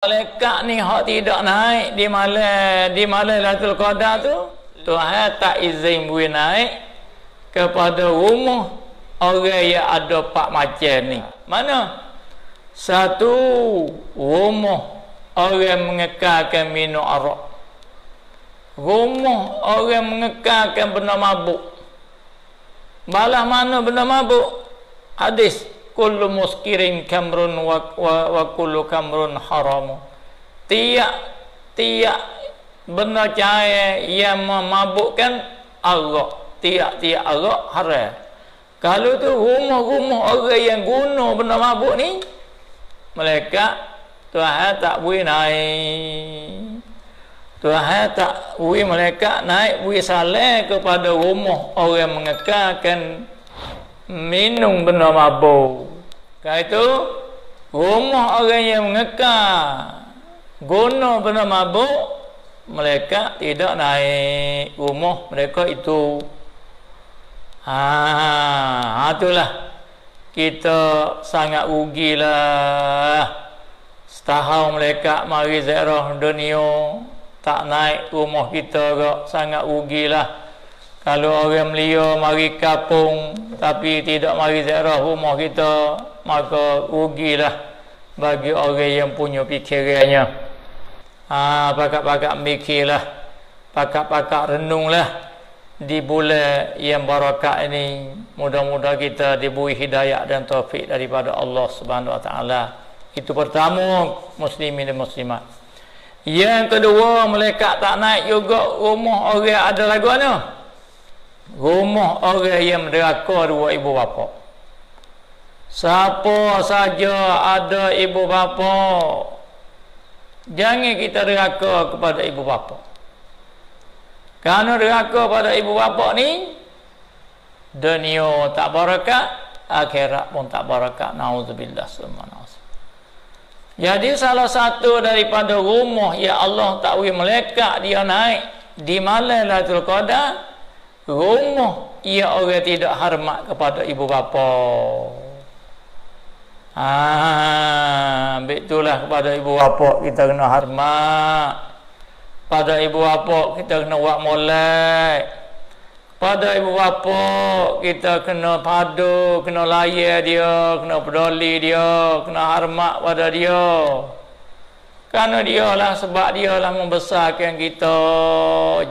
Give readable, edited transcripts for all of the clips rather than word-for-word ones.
Malaikat ni hak tidak naik di malam Lailatul Qadar tu, Tuhan tak izin bui naik kepada rumah orang yang ada pak macam ni. Mana? Satu, rumah orang mengekalkan minum arak. Rumah orang mengekalkan benda mabuk. Balah mana benda mabuk? Hadis kullu muskirin kamrun wa kullu kamrun haram. Tiap benda cair yang memabukkan arak, tiap arak haram. Kalau tu rumah-rumah orang yang guna benda mabuk ni, malaikat Tuhan tak boleh naik. Tuhan tak boleh malaikat naik boleh salam kepada rumah orang mengekalkan minum benda mabuk. Kalau itu rumah orang yang mengekal guna benda mabuk, mereka tidak naik rumah mereka itu. Itulah kita sangat rugilah. Setahun mereka mari ziarah dunia tak naik rumah kita kok, sangat rugilah. Kalau orang Melayu mari kapung tapi tidak mari ziarah rumah kita, maka rugilah bagi orang yang punya fikirannya. Pakak-pakak mikirlah, pakak-pakak renunglah di bulan yang barakat ini. Mudah-mudahan kita diberi hidayah dan taufik daripada Allah Subhanahu Wa Taala. Itu pertama, muslimin dan muslimat. Yang kedua, malaikat tak naik juga rumah orang ada lagu mana? Rumah orang yang menderaka dua ibu bapa. Siapa saja ada ibu bapa, jangan kita deraka kepada ibu bapa. Kerana deraka pada ibu bapa ni, dunia tak barakat, akhirat pun tak barakat. Nauzubillah subhanahu. Jadi salah satu daripada rumah yang Allah tak boleh malaikat dia naik di malam Lailatul Qadar, rumah ia orang tidak hormat kepada ibu bapa. Begitulah kepada ibu bapa kita kena hormat. Pada ibu bapa kita kena buat molek. Pada ibu bapa kita kena padu, kena layan dia, kena peduli dia, kena hormat pada dia. Kerana dialah, sebab dialah membesarkan kita.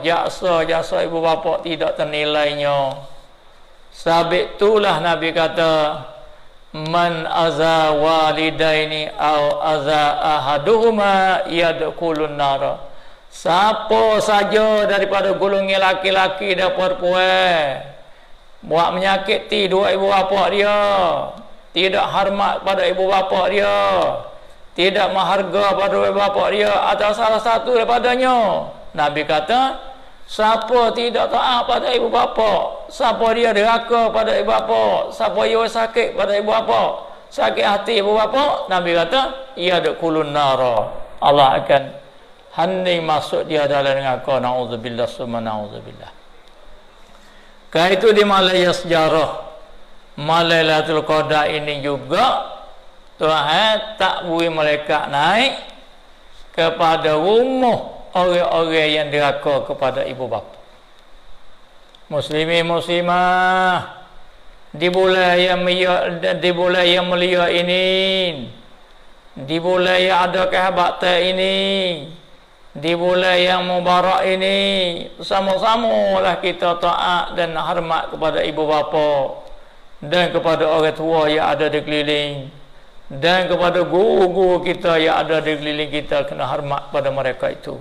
Jasa ibu bapa tidak ternilainya. Sebab itulah Nabi kata, man aza walidaini au aza ahaduhuma yadkhulun nara. Siapa saja daripada golongan laki-laki dan perempuan buat menyakiti dua ibu bapa dia, tidak hormat pada ibu bapa dia, tidak menghargai pada ibu bapa dia atau salah satu daripadanya, Nabi kata, siapa tidak taat pada ibu bapa, siapa dia deraka pada ibu bapa, siapa dia sakit pada ibu bapa, sakit hati ibu bapa, Nabi kata, ia yadkhulun nara. Allah akan hening masuk dia dalam neraka. Nauzubillah summa nauzubillah. Kaya itu di malam sejarah malam Lailatul Qadar ini juga Tuhan tak boleh malaikat naik kepada rumah orang-orang yang deraka kepada ibu bapa. Muslimin muslimah, di bulan yang mulia ini, di bulan yang ada kehebatan ini, di bulan yang mubarak ini, sama-samalah kita taat dan hormat kepada ibu bapa dan kepada orang tua yang ada di keliling dan kepada guru-guru kita yang ada di keliling kita, kena hormat pada mereka itu,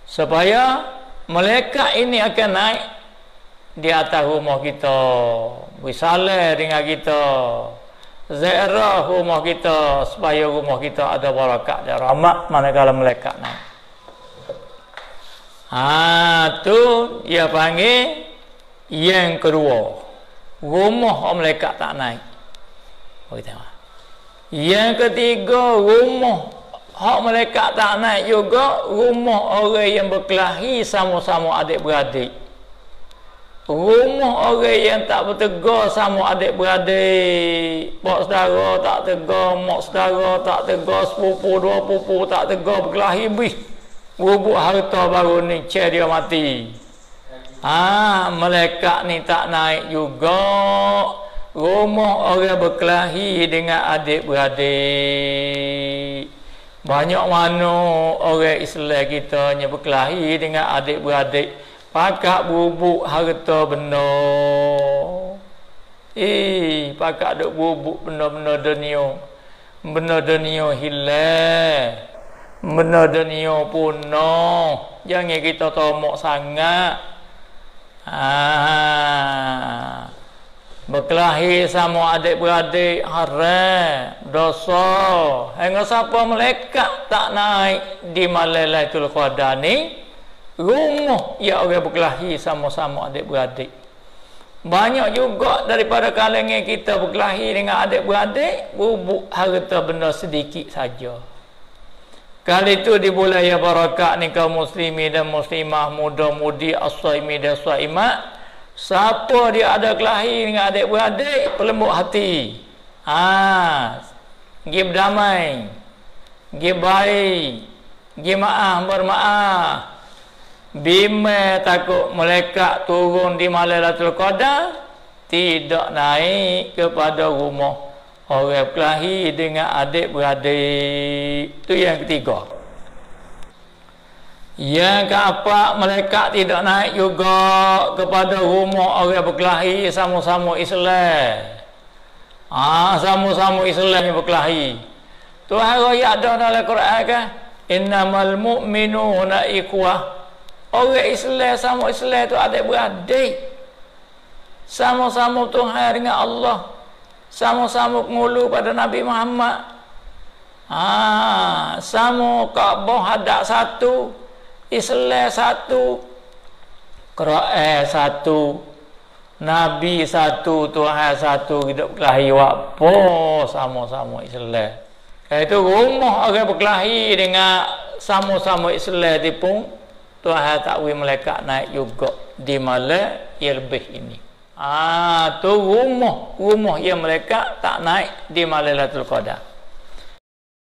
supaya malaikat ini akan naik di atas rumah kita, bersalam dengan kita, ziarah rumah kita, supaya rumah kita ada barakat dan rahmat manakala malaikat naik. Tu dia panggil yang kedua, rumah malaikat tak naik. Yang ketiga, rumah hak malaikat tak naik juga rumah orang yang berkelahi sama-sama adik-beradik. Rumah orang yang tak bertegur sama adik-beradik, pak saudara tak tegur, mak saudara tak tegur, sepupu dua pupu tak tegur, berkelahi bih. Bubuk harta baru ni cer dia mati. Malaikat ni tak naik juga. Rumah orang berkelahi dengan adik-beradik. Banyak mana orang Islam kita nya berkelahi dengan adik-beradik. Pakat bubuk harta benda. Pakat duk bubuk benda-benda dunia. Benda dunia hilang. Benda dunia punah. Jangan kita tomok sangat. Berkelahi sama adik-beradik haram, dosa. Hingga siapa malaikat tak naik di malam Lailatul Qadar ni, rumah ya orang berkelahi sama-sama adik-beradik. Banyak juga daripada kalangan kita berkelahi dengan adik-beradik, bubuk harta benda sedikit saja. Kali itu di bulan yang barakat ni kaum muslimin dan muslimah, muda-mudi, as-saimi dan as-saimat, siapa dia ada kelahi dengan adik-beradik, pelembut hati. Gi berdamai, gi baik, gi maaf, bermaaf. Bima takut malaikat turun di malam Lailatul Qadar, tidak naik kepada rumah orang berkelahi dengan adik-beradik. Itu yang ketiga. Yang keempat, malaikat tidak naik juga kepada rumah orang berkelahi sama-sama Islam. Sama-sama Islam yang berkelahi. Tuhan raya ada dalam Quran kan? Innamal mu'minuna ikhwah. Orang Islam sama Islam tu adik-beradik. Sama-sama Tuhan dengan Allah. Sama-sama pengulu pada Nabi Muhammad. Sama Kaabah hadap satu, Islam satu, Quran satu, Nabi satu, Tuhan satu. Kita berkelahi apa? Sama-sama Islam. Itu rumah orang berkelahi dengan sama-sama Islam di pun Tuhan takwil malaikat naik juga di malam yang lebih ini. Tu rumah yang malaikat tak naik di malam Lailatul Qadar.